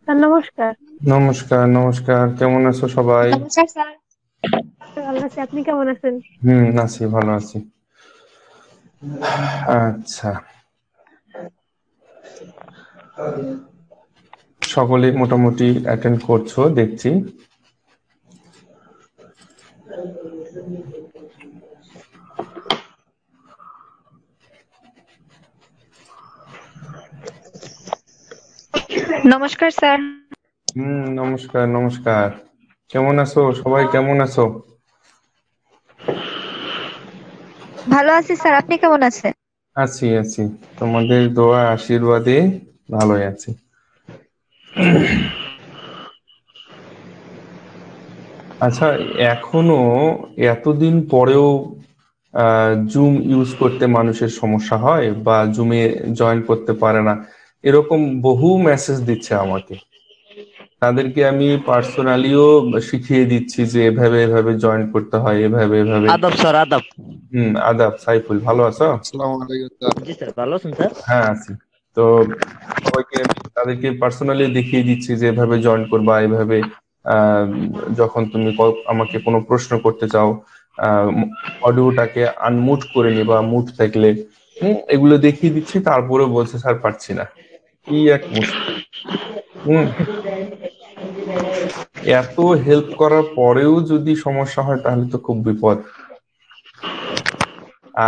Sir নমস্কার। নমস্কার, নমস্কার। কেমন আছো সবাই? নমস্কার স্যার। ভালো আছি, আপনি কেমন আছেন? আছি, ভালো আছি। আচ্ছা, সকলে মোটামুটি অ্যাটেন্ড করছো দেখছি। নমস্কার স্যার। নমস্কার, নমস্কার। কেমন আছো সবাই, কেমন আছো? ভালো আছি স্যার, আপনি কেমন আছেন? আছি, আছি। তোমাদের দোয়া আশীর্বাদে ভালোই আছি। আচ্ছা, এখনো এতদিন পরেও জুম ইউজ করতে মানুষের সমস্যা হয় বা জুমে জয়েন করতে পারে না, এরকম বহু মেসেজ দিচ্ছে আমাকে। তাদেরকে আমি পার্সোনালিও শিখিয়ে দিচ্ছি যে এভাবে এভাবে জয়েন করতে হয়, এভাবে এভাবে। আদাব স্যার, আদাব। আদাব। সাইফুল, ভালো আছো? আসসালামু আলাইকুম স্যার। জি স্যার, ভালো আছেন স্যার? হ্যাঁ, আছি। তো সবাইকে আমি তাদেরকে পার্সোনালি দেখিয়ে দিচ্ছি যে এভাবে জয়েন করবা, এভাবে আহ, যখন তুমি আমাকে কোনো প্রশ্ন করতে চাও, অডিওটাকে আনমুট করে নিবা, মুট থাকলে এগুলো দেখিয়ে দিচ্ছি। তারপরে বলছে স্যার পারছি না। কি এক মুশকিল! হম এত হেল্প করার পরেও যদি সমস্যা হয় তাহলে তো খুব বিপদ।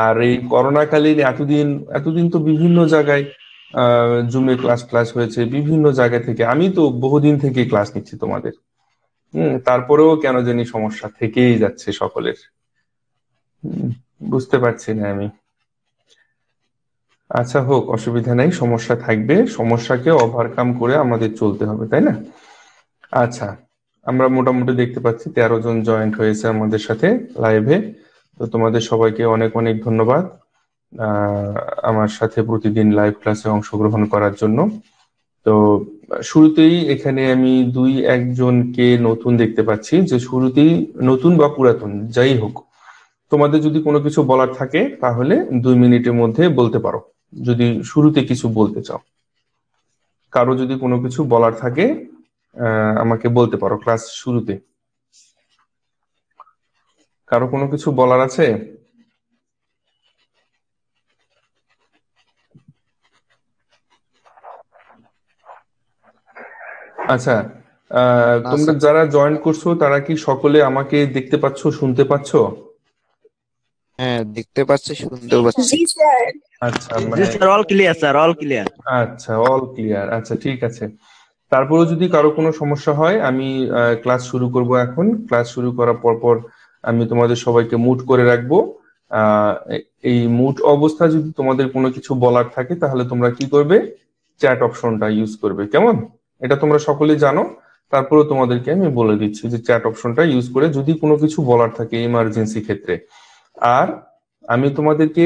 আর এই করোনাকালীন এতদিন এতদিন তো বিভিন্ন জায়গায় জুমে ক্লাস ক্লাস হয়েছে, বিভিন্ন জায়গা থেকে। আমি তো বহুদিন থেকে ক্লাস নিচ্ছি তোমাদের। তারপরেও কেন জানি সমস্যা থেকেই যাচ্ছে সকলের। হুম, বুঝতে পারছি না আমি। আচ্ছা, হোক, অসুবিধা নেই, সমস্যা থাকবে, সমস্যাকে ওভারকাম করে আমাদের চলতে হবে, তাই না? আচ্ছা, আমরা মোটামুটি দেখতে পাচ্ছি 13 জন জয়েন্ট হয়েছে আমাদের সাথে লাইভে। তো তোমাদের সবাইকে অনেক অনেক ধন্যবাদ আহ, আমার সাথে প্রতিদিন লাইভ ক্লাসে অংশগ্রহণ করার জন্য। তো শুরুতেই এখানে আমি দুই একজনকে নতুন দেখতে পাচ্ছি, যে শুরুতেই নতুন বা পুরাতন যাই হোক, তোমাদের যদি কোনো কিছু বলার থাকে তাহলে 2 মিনিটের মধ্যে বলতে পারো। যদি শুরুতে কিছু বলতে চাও, কারো যদি কোনো কিছু বলার থাকে আমাকে বলতে পারো ক্লাস শুরুতে। কারো কোনো কিছু বলার আছে? আচ্ছা, না তোমরা স্যার। যারা জয়েন করছো তারা কি সকলে আমাকে দেখতে পাচ্ছো, শুনতে পাচ্ছো? হ্যাঁ, দেখতে পাচ্ছি, শুনতেও পাচ্ছি। জি স্যার। আচ্ছা, জি মানে sir, all clear sir, all clear. আচ্ছা, অল ক্লিয়ার। আচ্ছা, ঠিক আছে। তারপরেও যদি কারো কোনো সমস্যা হয়, আমি ক্লাস শুরু করব এখন। ক্লাস শুরু করার পর পর আমি তোমাদের সবাইকে মুট করে রাখবো। এই মুট অবস্থা যদি তোমাদের কোনো কিছু বলার থাকে তাহলে তোমরা কি করবে? চ্যাট অপশনটা ইউজ করবে, কেমন? এটা তোমরা সকলেই জানো। তারপরেও তোমাদেরকে আমি বলে দিচ্ছি যে চ্যাট অপশনটা ইউজ করে যদি কোনো কিছু বলার থাকে ইমার্জেন্সি ক্ষেত্রে। আর আমি তোমাদেরকে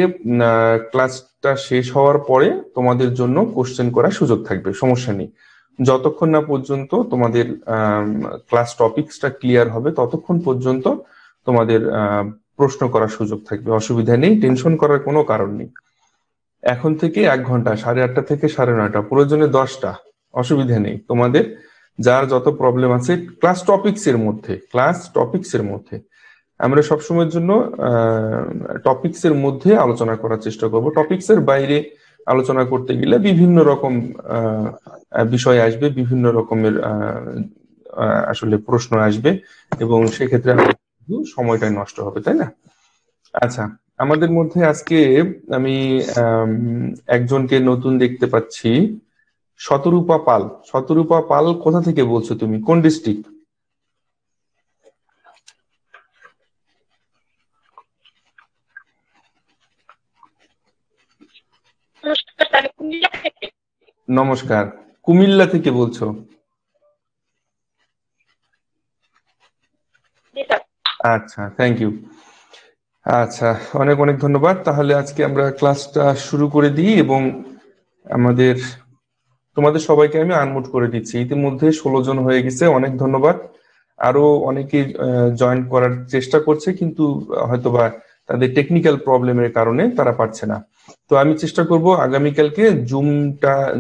ক্লাসটা শেষ হওয়ার পরে তোমাদের জন্য কোশ্চেন করার সুযোগ থাকবে, সমস্যা নেই। যতক্ষণ না পর্যন্ত তোমাদের ক্লাস টপিকসটা ক্লিয়ার হবে ততক্ষণ পর্যন্ত তোমাদের প্রশ্ন করার সুযোগ থাকবে, অসুবিধা নেই, টেনশন করার কোনো কারণ নেই। এখন থেকে 1 ঘন্টা, 8:30 থেকে 9:30, প্রয়োজনে 10টা, অসুবিধা নেই তোমাদের। যার যত প্রবলেম আছে ক্লাস টপিক্স এর মধ্যে আমরা সবসময়ের জন্য টপিকস এর মধ্যে আলোচনা করার চেষ্টা করব। টপিকস এর বাইরে আলোচনা করতে গেলে বিভিন্ন রকম বিষয় আসবে, বিভিন্ন রকমের আসলে প্রশ্ন আসবে, এবং সেক্ষেত্রে আমাদের শুধু সময়টাই নষ্ট হবে, তাই না? আচ্ছা, আমাদের মধ্যে আজকে আমি আম, একজনকে নতুন দেখতে পাচ্ছি, শতরূপা পাল। শতরূপা পাল, কোথা থেকে বলছো তুমি, কোন ডিস্ট্রিক্ট? নমস্কার, কুমিল্লা থেকে বলছো? আচ্ছা, থ্যাংক ইউ। আচ্ছা, অনেক অনেক ধন্যবাদ। তাহলে আজকে আমরা ক্লাসটা শুরু করে দিই, এবং আমাদের তোমাদের সবাইকে আমি আনমিউট করে দিচ্ছি। ইতিমধ্যে 16 জন হয়ে গেছে, অনেক ধন্যবাদ। আরো অনেকে জয়েন করার চেষ্টা করছে, কিন্তু হয়তোবা তাদের টেকনিক্যাল প্রবলেমের কারণে তারা পারছে না। তো আমি চেষ্টা করব আগামীকালকে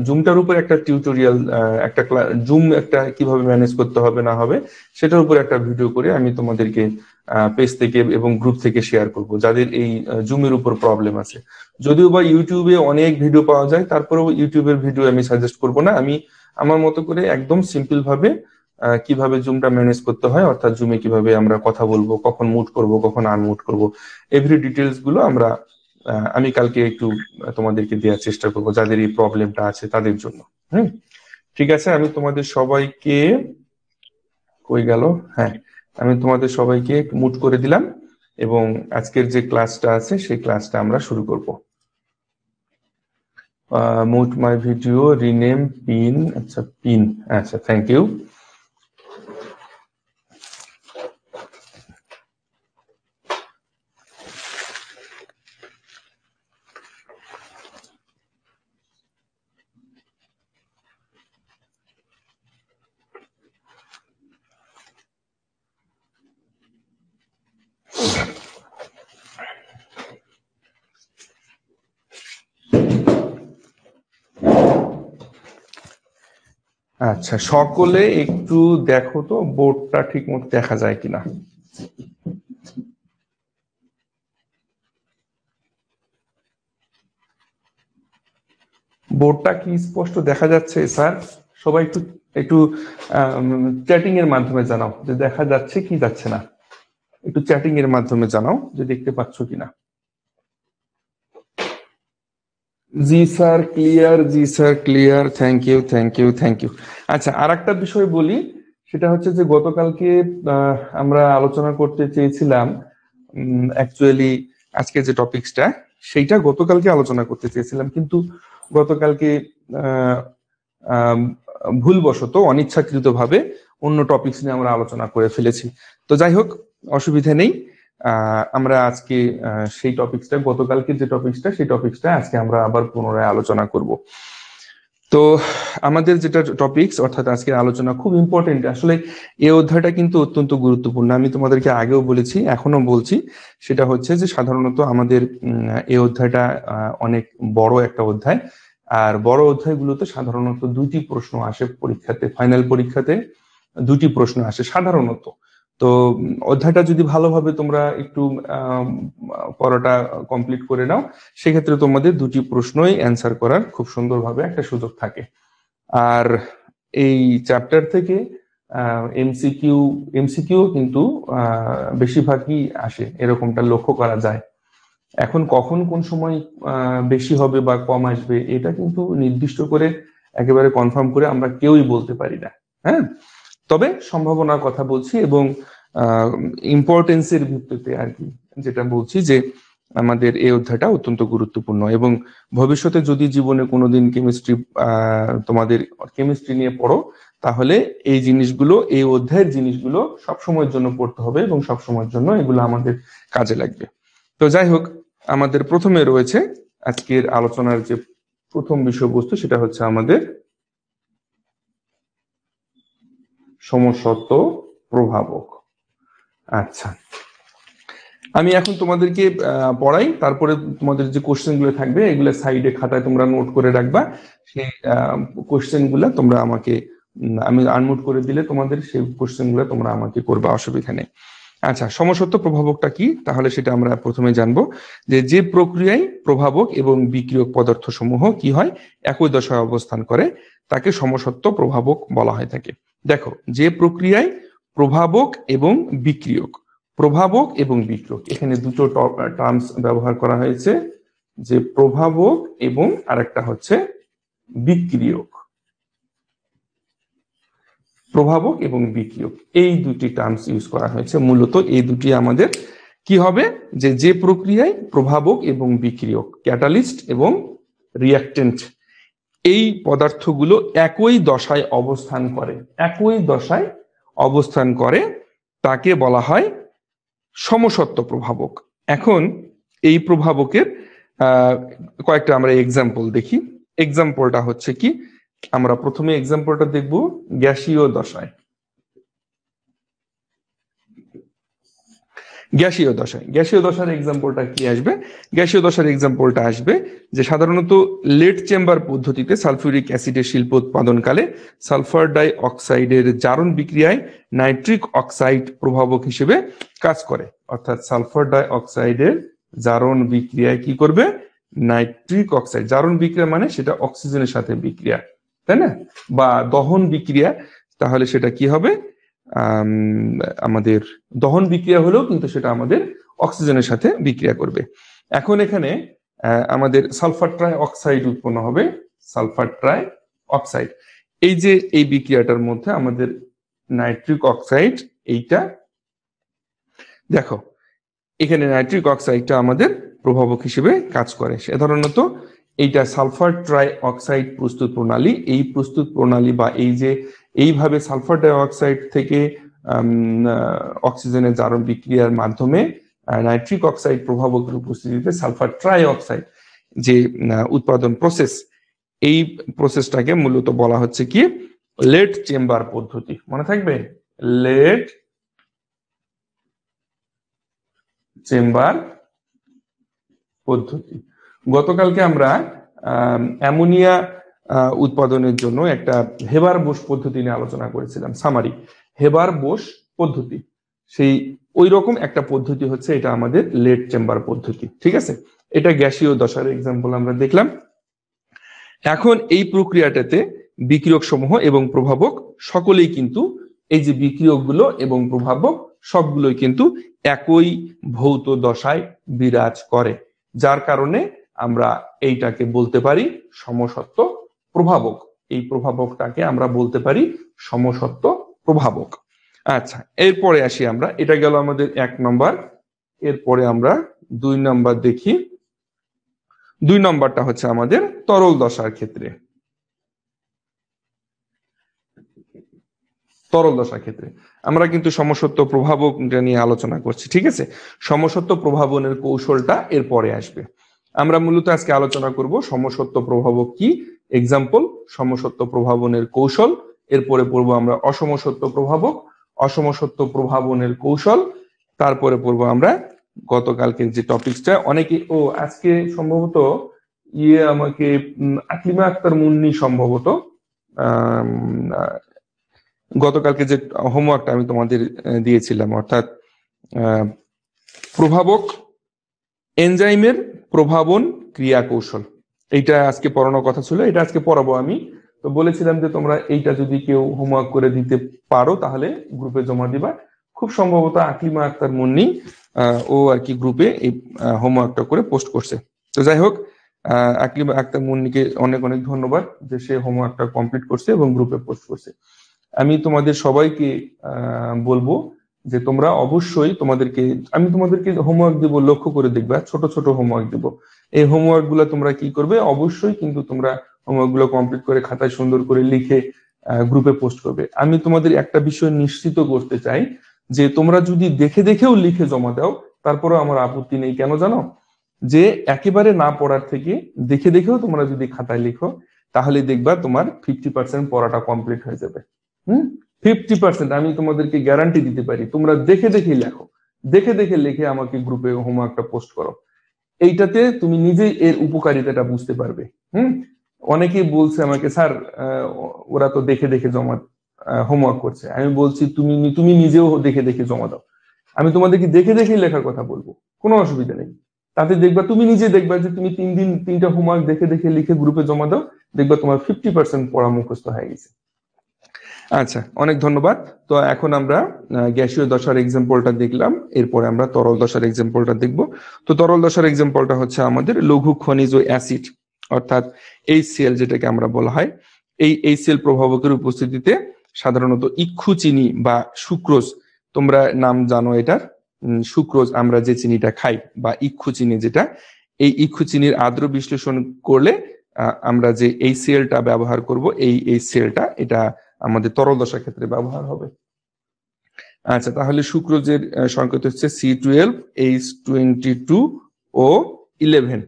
জুমটার উপর একটা টিউটোরিয়াল, একটা জুম একটা কিভাবে ম্যানেজ করতে হবে না হবে সেটার উপর একটা ভিডিও করে আমি তোমাদেরকে পেজ থেকে এবং গ্রুপ থেকে শেয়ার করব, যাদের এই জুমের উপর প্রবলেম আছে। যদিও বা ইউটিউবে অনেক ভিডিও পাওয়া যায়, তারপরেও ইউটিউবের ভিডিও আমি সাজেস্ট করব না। আমি আমার মতো করে একদম সিম্পল ভাবে কিভাবে জুমটা ম্যানেজ করতে হয়, অর্থাৎ জুমে কিভাবে আমরা কথা বলবো, কখন মুট করব, কখন আনমুট করব, এভরি ডিটেলস গুলো আমি কালকে একটু তোমাদেরকে দেওয়ার চেষ্টা করব, যাদের এই প্রবলেমটা আছে তাদের জন্য। হুম, ঠিক আছে। আমি তোমাদের সবাইকে, কই গেল, হ্যাঁ, আমি তোমাদের সবাইকে মুট করে দিলাম এবং আজকের যে ক্লাসটা আছে সেই ক্লাসটা আমরা শুরু করব। মুট মাই ভিডিও, রিনেম পিন, আচ্ছা পিন, আচ্ছা থ্যাংক ইউ। আচ্ছা, সকলে একটু দেখো তো বোর্ডটা ঠিক মতো দেখা যায় কিনা। বোর্ডটা কি স্পষ্ট দেখা যাচ্ছে স্যার? সবাই একটু একটু চ্যাটিং এর মাধ্যমে জানাও যে দেখা যাচ্ছে কি যাচ্ছে না। একটু চ্যাটিং এর মাধ্যমে জানাও যে দেখতে পাচ্ছ কিনা। জি স্যার ক্লিয়ার, জি sir clear, thank you thank you thank you. আচ্ছা, আর একটা বিষয় বলি, সেটা হচ্ছে যে গতকালকে আমরা আলোচনা করতে চেয়েছিলাম, অ্যাকচুয়ালি আজকে যে টপিকসটা সেইটা গতকালকে আলোচনা করতে চেয়েছিলাম, কিন্তু গতকালকে ভুলবশত অনিচ্ছাকৃতভাবে অন্য টপিকস নিয়ে আমরা আলোচনা করে ফেলেছি। তো যাই হোক, অসুবিধা নেই। আমরা আজকে সেই টপিকসটা, গতকালকে যে টপিকসটা সেই টপিকসটা আজকে আমরা আবার পুনরায় আলোচনা করব। তো আমাদের যেটা টপিকস, অর্থাৎ আজকের আলোচনা খুব ইম্পর্টেন্ট। আসলে এই অধ্যায়টা কিন্তু অত্যন্ত গুরুত্বপূর্ণ, আমি তোমাদেরকে আগেও বলেছি এখনো বলছি। সেটা হচ্ছে যে সাধারণত আমাদের এই অধ্যায়টা অনেক বড় একটা অধ্যায়, আর বড় অধ্যায়গুলোতে সাধারণত দুইটি প্রশ্ন আসে পরীক্ষাতে, ফাইনাল পরীক্ষাতে দুটি প্রশ্ন আসে সাধারণত। তো অধ্যায়টা যদি ভালোভাবে তোমরা একটু পড়াটা কমপ্লিট করে নাও, সেক্ষেত্রে তোমাদের দুটি প্রশ্নই অ্যান্সার করার খুব সুন্দরভাবে একটা সুযোগ থাকে। আর এই চ্যাপ্টার থেকে এমসিকিউ কিন্তু বেশিরভাগই আসে, এরকমটা লক্ষ্য করা যায়। এখন কখন কোন সময় বেশি হবে বা কম আসবে এটা কিন্তু নির্দিষ্ট করে একেবারে কনফার্ম করে আমরা কেউই বলতে পারি না। হ্যাঁ, তবে সম্ভাবনার কথা বলছি এবং ইম্পর্টেন্সের ভিত্তিতে আর কি, যেটা বলছি যে আমাদের এই অধ্যায়টা অত্যন্ত গুরুত্বপূর্ণ এবং ভবিষ্যতে যদি জীবনে কোনোদিন তোমাদের কেমিস্ট্রি নিয়ে পড়ো, তাহলে এই জিনিসগুলো, এই অধ্যায়ের জিনিসগুলো সবসময়ের জন্য পড়তে হবে এবং সবসময়ের জন্য এগুলো আমাদের কাজে লাগবে। তো যাই হোক, আমাদের প্রথমে রয়েছে আজকের আলোচনার যে প্রথম বিষয়বস্তু, সেটা হচ্ছে আমাদের সমসত্ব প্রভাবক। আচ্ছা, আমি এখন তোমাদেরকে পড়াই, তারপরে তোমাদের যে কোশ্চেন গুলো থাকবে এগুলো সাইডে খাতায় তোমরা নোট করে রাখবা। সেই কোশ্চেন গুলা তোমরা আমাকে, আমি আননোট করে দিলে তোমাদের সেই কোশ্চেন গুলো তোমরা আমাকে করবা, অসুবিধা নেই। আচ্ছা, সমসত্ব প্রভাবকটা কি তাহলে সেটা আমরা প্রথমে জানবো। যে প্রক্রিয়ায় প্রভাবক এবং বিক্রিয়ক পদার্থ সমূহ কি হয়, একই দশায় অবস্থান করে, তাকে সমসত্ব প্রভাবক বলা হয় থাকে। দেখো, যে প্রক্রিয়ায় প্রভাবক এবং বিক্রিয়ক, প্রভাবক এবং বিক্রিয়ক, এখানে দুটো টার্মস ব্যবহার করা হয়েছে, যে প্রভাবক এবং আরেকটা হচ্ছে বিক্রিয়ক। প্রভাবক এবং বিক্রিয়ক, এই দুটি টার্মস ইউজ করা হয়েছে। মূলত এই দুটি আমাদের কি হবে, যে প্রক্রিয়ায় প্রভাবক এবং বিক্রিয়ক, ক্যাটালিস্ট এবং রিঅ্যাক্টেন্ট, এই পদার্থগুলো একই দশায় অবস্থান করে, একই দশায় অবস্থান করে, তাকে বলা হয় সমসত্ব প্রভাবক। এখন এই প্রভাবকের কয়েকটা আমরা এক্সাম্পল দেখি। এক্সাম্পলটা হচ্ছে কি, আমরা প্রথমে এক্সাম্পলটা দেখব গ্যাসীয় দশায়। গ্যাসীয় দশায়, গ্যাসীয় দশার এক্সাম্পলটা কি আসবে? গ্যাসীয় দশার এক্সাম্পলটা আসবে যে সাধারণত লেড চেম্বার পদ্ধতিতে সালফিউরিক অ্যাসিডের শিল্প উৎপাদনকালে সালফার ডাই অক্সাইডের জারণ বিক্রিয়ায় নাইট্রিক অক্সাইড প্রভাবক হিসেবে কাজ করে। অর্থাৎ সালফার ডাই অক্সাইডের জারণ বিক্রিয়ায় কি করবে? Nitric oxide. জারণ বিক্রিয়া মানে সেটা অক্সিজেনের সাথে বিক্রিয়া, তাই না? বা দহন বিক্রিয়া, তাহলে সেটা কি হবে? আমাদের দহন বিক্রিয়া হলেও কিন্তু সেটা আমাদের অক্সিজেনের সাথে বিক্রিয়া করবে। এখন এখানে আমাদের সালফার ট্রাই অক্সাইড উৎপন্ন হবে। সালফার ট্রাই অক্সাইড, এই যে এই বিক্রিয়াটার মধ্যে আমাদের নাইট্রিক অক্সাইড, এইটা দেখো এখানে নাইট্রিক অক্সাইডটা আমাদের প্রভাবক হিসেবে কাজ করে। সাধারণত এইটা সালফার ট্রাই অক্সাইড প্রস্তুত প্রণালী, এই প্রস্তুত প্রণালী বা এই যে এইভাবে সালফার ডাই অক্সাইড থেকে অক্সিজেনের জারণ বিক্রিয়ার মাধ্যমে নাইট্রিক অক্সাইড প্রভাবকের উপস্থিতিতে সালফার ট্রাই অক্সাইড যে উৎপাদন প্রসেস, এই প্রসেসটাকে মূলত বলা হচ্ছে কি লেড চেম্বার পদ্ধতি। মনে থাকবে, লেড চেম্বার পদ্ধতি। গতকালকে আমরা অ্যামোনিয়া উৎপাদনের জন্য একটা হেবার বোস পদ্ধতি নিয়ে আলোচনা করেছিলাম। সামারি, হেবার বোস পদ্ধতি, সেই ওই রকম একটা পদ্ধতি হচ্ছে এটা আমাদের লেড চেম্বার পদ্ধতি। ঠিক আছে, এটা গ্যাসীয় দশার এক্সাম্পল আমরা দেখলাম। এখন এই প্রক্রিয়াটাতে বিক্রিয়ক সমূহ এবং প্রভাবক সকলেই কিন্তু, এই যে বিক্রিয়কগুলো এবং প্রভাবক সবগুলোই কিন্তু একই ভৌত দশায় বিরাজ করে, যার কারণে আমরা এইটাকে বলতে পারি সমসত্ব প্রভাবক। এই প্রভাবকটাকে আমরা বলতে পারি সমসত্ব প্রভাবক। আচ্ছা, এরপরে আসি আমরা, এটা গেল আমাদের 1 নম্বর। এরপরে আমরা 2 নম্বর দেখি। 2 নম্বরটা হচ্ছে আমাদের তরল দশার ক্ষেত্রে। তরল দশার ক্ষেত্রে আমরা কিন্তু সমসত্ব প্রভাবক নিয়ে আলোচনা করছি। ঠিক আছে, সমসত্ব প্রভাবনের কৌশলটা এরপরে আসবে। আমরা মূলত আজকে আলোচনা করব সমসত্ব প্রভাবক কি, এক্সাম্পল, সমসত্ব প্রভাবনের কৌশল। এরপরে পড়বো আমরা অসমসত্ব প্রভাবক, অসমসত্ব প্রভাবনের কৌশল। তারপরে পড়বো আমরা গতকালকের যে টপিকসটা, অনেকে আজকে সম্ভবত আমাকে আকলিমা আক্তার মুন্নি সম্ভবত গতকালকে যে হোমওয়ার্কটা আমি তোমাদের দিয়েছিলাম, অর্থাৎ প্রভাবক এনজাইমের প্রভাবন ক্রিয়া কৌশল, এইটা আজকে পড়ানোর কথা ছিল, এটা আজকে পড়াবো আমি। তো বলেছিলাম যে তোমরা এইটা যদি কেউ হোমওয়ার্ক করে দিতে পারো তাহলে গ্রুপে জমা দিবা। খুব সম্ভবত আকলিমা আক্তার মুন্নি ও আর কি গ্রুপে এই হোমওয়ার্কটা করে পোস্ট করছে। তো যাই হোক, আকলিমা আক্তার মুন্নিকে অনেক অনেক ধন্যবাদ যে সে হোমওয়ার্কটা কমপ্লিট করছে এবং গ্রুপে পোস্ট করছে। আমি তোমাদের সবাইকে বলবো যে তোমরা অবশ্যই আমি তোমাদেরকে হোমওয়ার্ক দিব, লক্ষ্য করে দেখবা, ছোট ছোট হোমওয়ার্ক দিব। এই হোমওয়ার্ক গুলা তোমরা কি করবে, অবশ্যই কিন্তু তোমরা হোমওয়ার্ক গুলো কমপ্লিট করে খাতায় সুন্দর করে লিখে গ্রুপে পোস্ট করবে। আমি তোমাদের একটা বিষয় নিশ্চিত করতে চাই যে তোমরা যদি দেখে দেখেও লিখে জমা দাও তারপরেও আমার আপত্তি নেই। কেন জানো? যে একেবারে না পড়ার থেকে দেখে দেখেও তোমরা যদি খাতায় লিখো তাহলে দেখবা তোমার 50% পড়াটা কমপ্লিট হয়ে যাবে। 50% আমি তোমাদেরকে গ্যারান্টি দিতে পারি। তোমরা দেখে দেখে লেখো, দেখে দেখে লিখে আমাকে গ্রুপে হোমওয়ার্কটা পোস্ট করো। এইটাতে তুমি নিজেই এর উপকারিতাটা বুঝতে পারবে। অনেকেই বলছে আমাকে, স্যার ওরা তো দেখে দেখে হোমওয়ার্ক করছে। আমি বলছি তুমি নিজেও দেখে দেখে জমা দাও। আমি তোমাদেরকে দেখে দেখে লেখার কথা বলবো, কোনো অসুবিধা নেই। তাতে দেখবা, তুমি নিজে দেখবা যে তুমি 3 দিন 3টা হোমওয়ার্ক দেখে দেখে লিখে গ্রুপে জমা দাও, দেখবা তোমার 50% পড়া মুখস্থ হয়ে গেছে। আচ্ছা, অনেক ধন্যবাদ। তো এখন আমরা গ্যাসীয় দশার এক্সাম্পলটা দেখলাম, এরপরে আমরা তরল দশার এক্সাম্পলটা দেখব। তো তরল দশার এক্সাম্পলটা হচ্ছে আমাদের লঘু খনিজ অ্যাসিড, অর্থাৎ HCl যেটাকে আমরা বলা হয়। এই HCl প্রভাবকের উপস্থিতিতে সাধারণত ইক্ষু চিনি বা সুক্রোজ, তোমরা নাম জানো এটার, সুক্রোজ আমরা যে চিনিটা খাই বা ইক্ষু চিনি যেটা, এই ইক্ষু চিনির আদ্র বিশ্লেষণ করলে আমরা যে HClটা ব্যবহার করব, এই HClটা এটা আমাদের তরল দশার ক্ষেত্রে ব্যবহার হবে। আচ্ছা, তাহলে সুক্রোজের সংকেত হচ্ছে C12H22O11।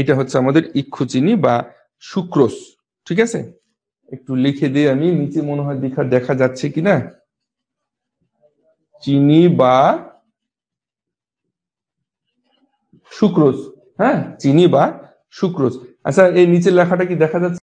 এটা হচ্ছে আমাদের ইক্ষু চিনি বা সুক্রোজ। ঠিক আছে, একটু লিখে দিয়ে আমি নিচে, মনে হয় দেখা যাচ্ছে কিনা, চিনি বা সুক্রোজ। হ্যাঁ, চিনি বা সুক্রোজ। আচ্ছা, এই নিচের লেখাটা কি দেখা যাচ্ছে?